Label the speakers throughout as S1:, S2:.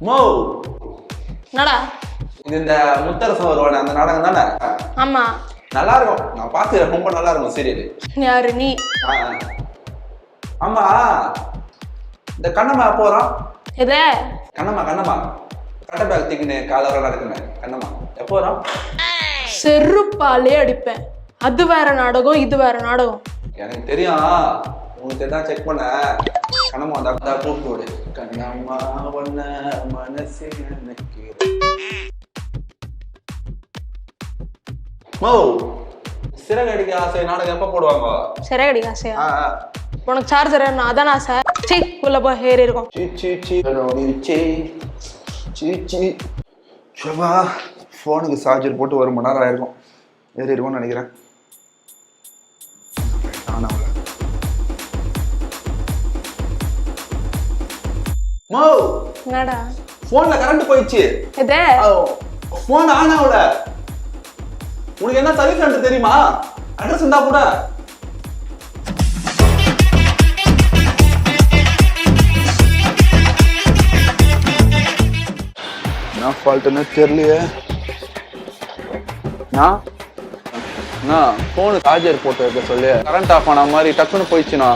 S1: மோ
S2: என்னடா?
S1: இது இந்த முத்தரசன் வருவானே அந்த நாடகம் தானே?
S2: ஆமா.
S1: நல்லா இருக்கும், நான் பார்த்து ரொம்ப நல்லா இருக்கும் சீரியல்.
S2: யாரு நீ?
S1: ஆமா, இந்த கண்ணம்மா எப்போ வரும்?
S2: எது?
S1: கண்ணம்மா கட்ட பேக் தூக்கினு காலவரம் நடக்குமே கண்ணம்மா எப்போ வரும்?
S2: செருப்பாலே அடிப்பேன். அது வேற நாடகம், இது வேற நாடகம்.
S1: எனக்கு தெரியும், உங்களுக்கு தான் செக் பண்ண. கண்ணம்மா வந்தா கூப்பிட்டு விடு. கண்ணம்மா ஒன்ன மனசு நினைக்கிறேன். மோ, சிறகடிக்க ஆசை நாடகம் எப்ப போடுவாங்க?
S2: சிறகடிக்க ஆசையா? உனக்கு சார்ஜர் அதான் ஆசை. சீ, உள்ள போய் ஏறி இருக்கும்.
S1: போனுக்கு சார்ஜர் போட்டு 1 மணி நேரம் ஆயிருக்கும். ஏறி இருக்கும்னு நினைக்கிறேன். மோ,
S2: என்னடா?
S1: போன்ல கரண்ட் போயிடுச்சு.
S2: எது?
S1: போன் ஆன் ஆகல. உனக்கு என்ன சர்வீஸ் சென்டர் தெரியுமா? அட்ரஸ் இருந்தா கூட. என்ன ஃபால்ட்னு தெரியலையே. போனு சார்ஜர் போட்டு வைக்க சொல்லி கரண்ட் ஆஃப் ஆன மாதிரி டக்குன்னு போயிடுச்சுண்ணா.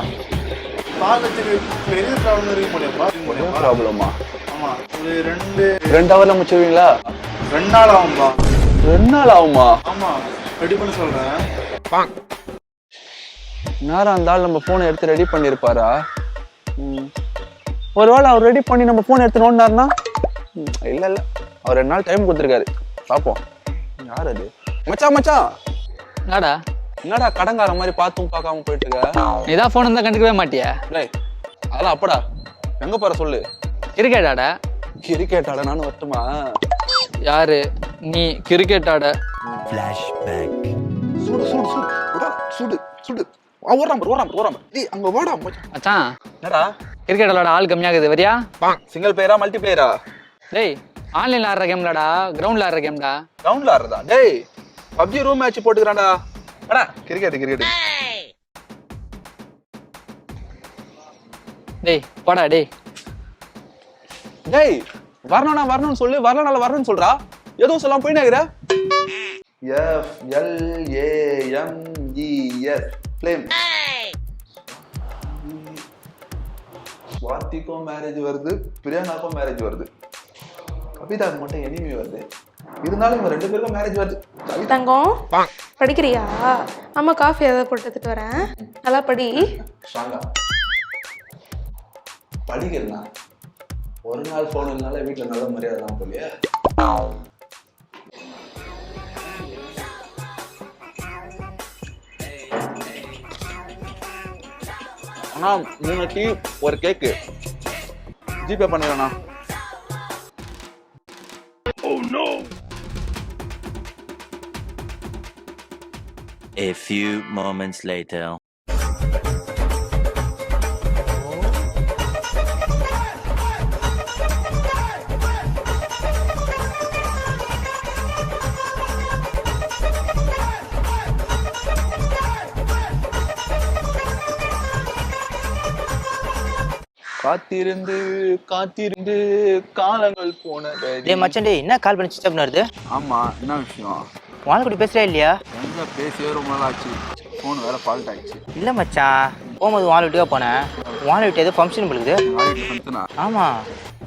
S1: ப்ராப்ளமா?
S3: ஆமா, ஒரு
S1: 2 ஹவர்ல முடிச்சிருவீங்களா?
S3: 2 நாள் ஆகும்பா.
S1: 2 நாள் ஆகுமா?
S3: ஆமா, ரெடி பண்ண சொல்றேன்.
S1: நேரம் இருந்தாலும் நம்ம போனை எடுத்து ரெடி பண்ணிருப்பாரா? ஒருவேளை அவர் ரெடி பண்ணி நம்ம போன் எடுத்து நோண்டாருன்னா? இல்ல அவர் 2 நாள் டைம் கொடுத்துருக்காரு. பாப்போம். யார் அது? மச்சான் என்னடா கடங்கார மாதிரி பார்த்தும் பார்க்காம போயிட்டு இருக்க?
S4: நீதான் போன் இருந்தா கண்டுக்கவே மாட்டியா?
S1: அதெல்லாம் அப்படா, எங்க போற சொல்லு. கிரிக்கெட் ஆட நானும் வரட்டுமா?
S4: யாரு நீ? கிரிக்கெட் ஆட?
S1: சுடு ஓராம் டேய் அங்க வாடா
S4: மச்சான்.
S1: என்னடா
S4: கிரிக்கெட் விளையாட ஆள் கம்மியாகுது, வரியா?
S1: சிங்கிள் பிளேயரா மல்டி பிளேயரா?
S4: டேய், ஆன்லைன்ல ஆடுற கேம்லடா, கிரவுண்ட்ல ஆடுற கேம்டா.
S1: கிரவுண்ட்ல ஆடுறதா? டேய், PUBG ரூம் மேட்ச் போட்டுக்கறான்டா. அடா கிரிக்கெட்.
S4: டேய் போடா டேய்.
S1: வரணும்னு சொல்லு, வரணும்னு சொல்றா. எதுவும் சொல்லாம போயினேங்கற. FLAMES flame. ஸ்வாதிக்கும் மேரேஜ் வருது, பிரியானாக்கும் மேரேஜ் வருது, கவிதாக்கு மட்டும் எனிமி வருது. இருந்தாலும் இவங்க 2 பேருக்கும் மேரேஜ் வருது.
S2: தங்கம், படிக்கிறியா? அம்மா காஃபி ஏதாவது போட்டு எடுத்துட்டு வரேன். நல்லா படி.
S1: ஸ்ட்ராங்கா படிக்கிறேன்னா ஒரு நாள் போன் இல்லனால வீட்டுல நல்ல மரியாதை தான் போலியே. அண்ணா 3 டீ ஒரு கேக்கு GPay பண்ணுறேண்ணா.
S5: A few moments later.
S1: காத்திருந்து காலங்கள் போனது.
S6: டேய் மச்சான், டேய் என்ன கால் பண்ணி ஸ்விட்ச் ஆஃப் பண்ணுது?
S1: ஆமா, என்ன விஷயம்?
S6: வாங்க கூட பேசுறா இல்லையா?
S1: எங்க பேசியே ரொம்ப நாள் ஆச்சு. போன் வேற ஃபால்ட் ஆயிடுச்சு.
S6: இல்ல மச்சான், போகும்போது வான் வீட்டுக்கா போனேன். வான் வீட்டு ஏதோ ஃபங்க்ஷன் போலுக்குது.
S1: ஃபங்க்ஷனா?
S6: ஆமா.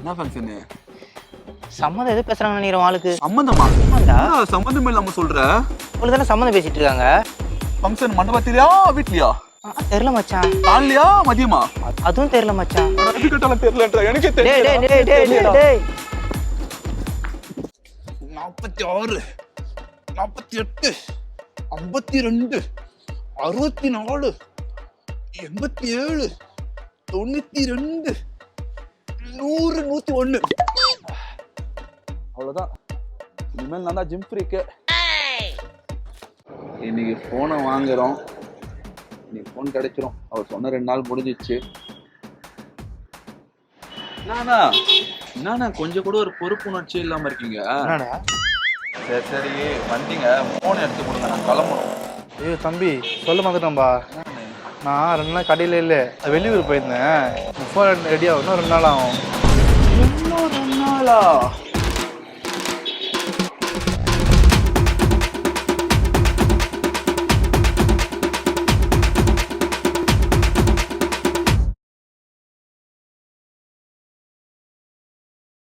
S1: என்ன ஃபங்க்ஷனு?
S6: சம்மந்தம் எது பேசுறாங்கன்னு நினைக்கிறேன். வாளுக்கு
S1: சம்மந்தமா? சம்மந்தமே இல்லாம சொல்ற?
S6: உங்களுக்கு தானே சம்மந்தம் பேசிட்டு இருக்காங்க.
S1: ஃபங்க்ஷன் மண்டபத்திலயா வீட்லயா?
S6: தெரியல மச்சான்.
S1: காலையா மதியமா?
S6: அதுவும் தெரியல மச்சான்.
S1: எது கேட்டாலும் தெரியலன்ற எனக்கே தெரியல.
S6: டேய்
S1: 46 48 52 64 87 92 100 101. அவ்வளவுதான். இனிமேல் நான் தான் ஜிம் ஃப்ரீக்கு. இன்னைக்கு போனை வாங்குறோம், இன்னைக்கு போன் கிடைச்சிரும். அவர் சொன்ன 2 நாள் முடிஞ்சிச்சு. என்னண்ணா கொஞ்சம் கூட ஒரு பொறுப்புணர்ச்சி இல்லாம இருக்கீங்க? சரி வந்தீங்க, போன் எடுத்து கொடுங்க, நான் கிளம்பணும்.
S3: ஐயோ தம்பி, சொல்ல மாட்டேன்பா. நான் 2 நாள் கடையில் இல்லை, வெளியூர் போயிருந்தேன். ஃபோன் ரெடி ஆகும், இன்னும் 2 நாள் ஆகும்.
S1: இன்னும் 2 நாள்? வாலா